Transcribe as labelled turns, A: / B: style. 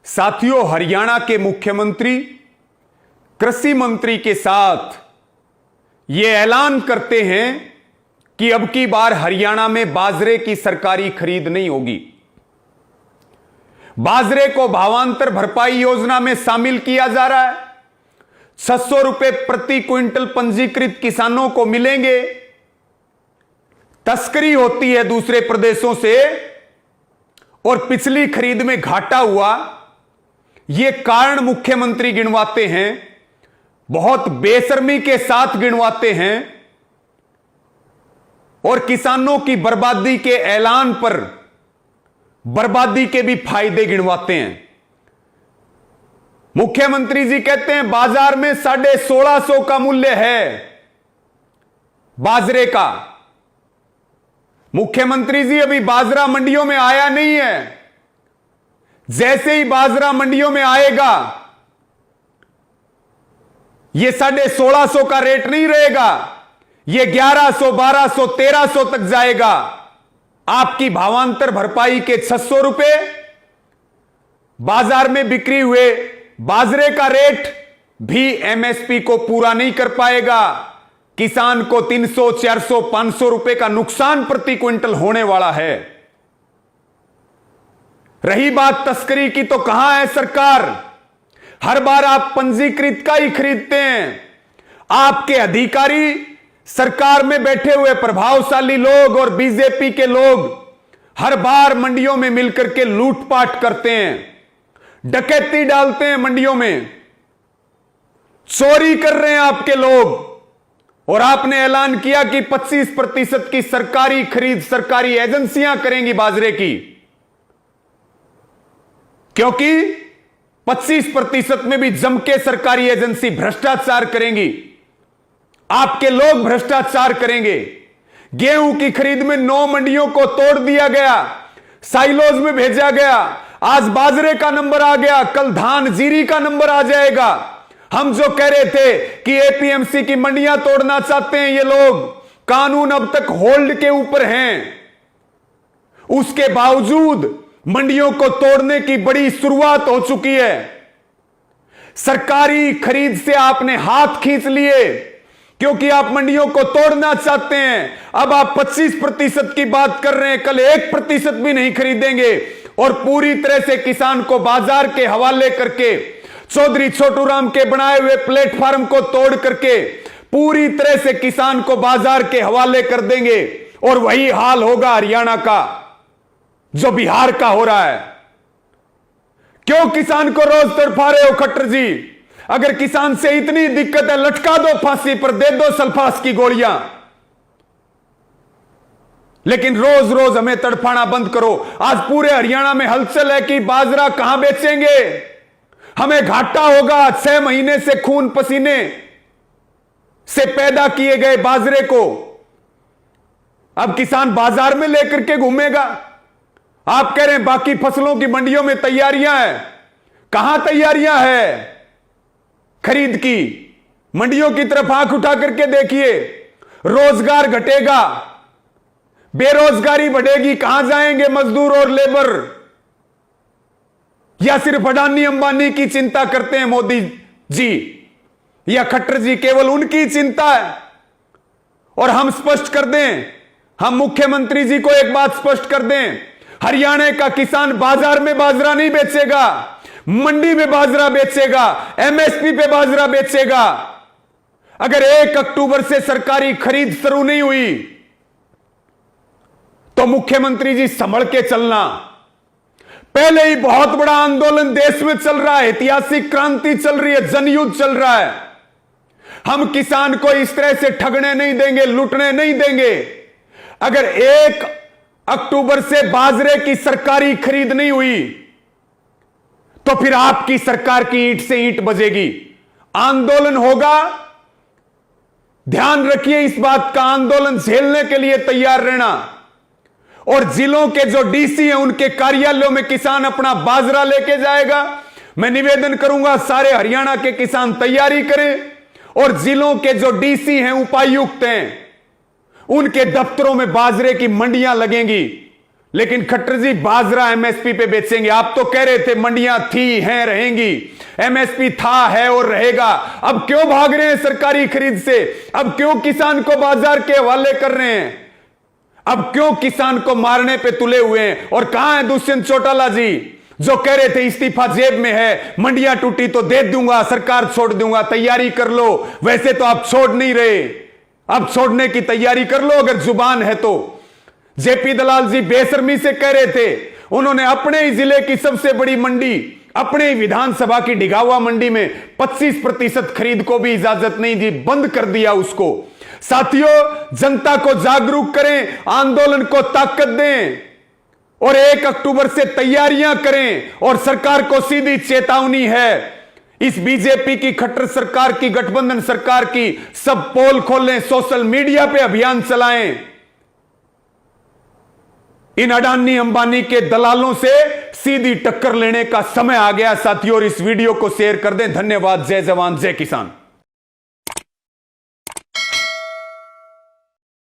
A: साथियों, हरियाणा के मुख्यमंत्री कृषि मंत्री के साथ ये ऐलान करते हैं कि अब की बार हरियाणा में बाजरे की सरकारी खरीद नहीं होगी। बाजरे को भावांतर भरपाई योजना में शामिल किया जा रहा है। 600 रुपए प्रति क्विंटल पंजीकृत किसानों को मिलेंगे। तस्करी होती है दूसरे प्रदेशों से और पिछली खरीद में घाटा हुआ, यह कारण मुख्यमंत्री गिनवाते हैं, बहुत बेशर्मी के साथ गिनवाते हैं और किसानों की बर्बादी के ऐलान पर बर्बादी के भी फायदे गिनवाते हैं। मुख्यमंत्री जी कहते हैं बाजार में 1650 का मूल्य है बाजरे का। मुख्यमंत्री जी, अभी बाजरा मंडियों में आया नहीं है। जैसे ही बाजरा मंडियों में आएगा, यह 1650 का रेट नहीं रहेगा, यह 1100, 1200, 1300 तक जाएगा। आपकी भावांतर भरपाई के 600 रुपए बाजार में बिक्री हुए बाजरे का रेट भी एमएसपी को पूरा नहीं कर पाएगा। किसान को 300, 400, 500 रुपए का नुकसान प्रति क्विंटल होने वाला है। रही बात तस्करी की, तो कहां है सरकार? हर बार आप पंजीकृत का ही खरीदते हैं। आपके अधिकारी, सरकार में बैठे हुए प्रभावशाली लोग और बीजेपी के लोग हर बार मंडियों में मिलकर के लूटपाट करते हैं, डकैती डालते हैं, मंडियों में चोरी कर रहे हैं आपके लोग। और आपने ऐलान किया कि 25% की सरकारी खरीद सरकारी एजेंसियां करेंगी बाजरे की, क्योंकि 25% में भी जम के सरकारी एजेंसी भ्रष्टाचार करेंगी, आपके लोग भ्रष्टाचार करेंगे। गेहूं की खरीद में 9 मंडियों को तोड़ दिया गया, साइलोज में भेजा गया। आज बाजरे का नंबर आ गया, कल धान जीरी का नंबर आ जाएगा। हम जो कह रहे थे कि एपीएमसी की मंडियां तोड़ना चाहते हैं ये लोग, कानून अब तक होल्ड के ऊपर हैं, उसके बावजूद मंडियों को तोड़ने की बड़ी शुरुआत हो चुकी है। सरकारी खरीद से आपने हाथ खींच लिए क्योंकि आप मंडियों को तोड़ना चाहते हैं। अब आप 25% की बात कर रहे हैं, कल 1% भी नहीं खरीदेंगे और पूरी तरह से किसान को बाजार के हवाले करके, चौधरी छोटूराम के बनाए हुए प्लेटफॉर्म को तोड़ करके पूरी तरह से किसान को बाजार के हवाले कर देंगे। और वही हाल होगा हरियाणा का जो बिहार का हो रहा है। क्यों किसान को रोज तड़पा रहे हो खट्टर जी? अगर किसान से इतनी दिक्कत है, लटका दो फांसी पर, दे दो सल्फास की गोलियां, लेकिन रोज रोज हमें तड़पाना बंद करो। आज पूरे हरियाणा में हलचल है कि बाजरा कहां बेचेंगे, हमें घाटा होगा। 6 महीने से खून पसीने से पैदा किए गए बाजरे को अब किसान बाजार में लेकर के घूमेगा। आप कह रहे हैं बाकी फसलों की मंडियों में तैयारियां हैं, कहां तैयारियां हैं खरीद की? मंडियों की तरफ आंख उठा करके देखिए, रोजगार घटेगा, बेरोजगारी बढ़ेगी, कहां जाएंगे मजदूर और लेबर? या सिर्फ अडानी अंबानी की चिंता करते हैं मोदी जी या खट्टर जी? केवल उनकी चिंता है। और हम स्पष्ट कर दें, हम मुख्यमंत्री जी को एक बात स्पष्ट कर दें, हरियाणा का किसान बाजार में बाजरा नहीं बेचेगा, मंडी में बाजरा बेचेगा, एमएसपी पे बाजरा बेचेगा। अगर 1 अक्टूबर से सरकारी खरीद शुरू नहीं हुई तो मुख्यमंत्री जी संभल के चलना। पहले ही बहुत बड़ा आंदोलन देश में चल रहा है, ऐतिहासिक क्रांति चल रही है, जनयुद्ध चल रहा है। हम किसान को इस तरह से ठगने नहीं देंगे, लूटने नहीं देंगे। अगर 1 अक्टूबर से बाजरे की सरकारी खरीद नहीं हुई तो फिर आपकी सरकार की ईंट से ईंट बजेगी, आंदोलन होगा। ध्यान रखिए इस बात का, आंदोलन झेलने के लिए तैयार रहना। और जिलों के जो डीसी हैं उनके कार्यालयों में किसान अपना बाजरा लेके जाएगा। मैं निवेदन करूंगा सारे हरियाणा के किसान तैयारी करें और जिलों के जो डीसी हैं, उपायुक्त हैं, उनके दफ्तरों में बाजरे की मंडियां लगेंगी। लेकिन खट्टर जी बाजरा एमएसपी पे बेचेंगे। आप तो कह रहे थे मंडियां थी, हैं, रहेंगी, एमएसपी था, है और रहेगा। अब क्यों भाग रहे हैं सरकारी खरीद से? अब क्यों किसान को बाजार के हवाले कर रहे हैं? अब क्यों किसान को मारने पे तुले हुए हैं? और कहां है दुष्यंत चौटाला जी जो कह रहे थे इस्तीफा जेब में है, मंडियां टूटी तो दे दूंगा, सरकार छोड़ दूंगा, तैयारी कर लो। वैसे तो आप छोड़ नहीं रहे, अब छोड़ने की तैयारी कर लो अगर जुबान है तो। जेपी दलाल जी बेशर्मी से कह रहे थे, उन्होंने अपने ही जिले की सबसे बड़ी मंडी, अपने ही विधानसभा की डिगावा मंडी में 25% खरीद को भी इजाजत नहीं दी, बंद कर दिया उसको। साथियों, जनता को जागरूक करें, आंदोलन को ताकत दें और 1 अक्टूबर से तैयारियां करें। और सरकार को सीधी चेतावनी है, इस बीजेपी की, खट्टर सरकार की, गठबंधन सरकार की, सब पोल खोलें, सोशल मीडिया पे अभियान चलाएं। इन अडानी अंबानी के दलालों से सीधी टक्कर लेने का समय आ गया साथियों। और इस वीडियो को शेयर कर दें। धन्यवाद। जय जवान जय किसान।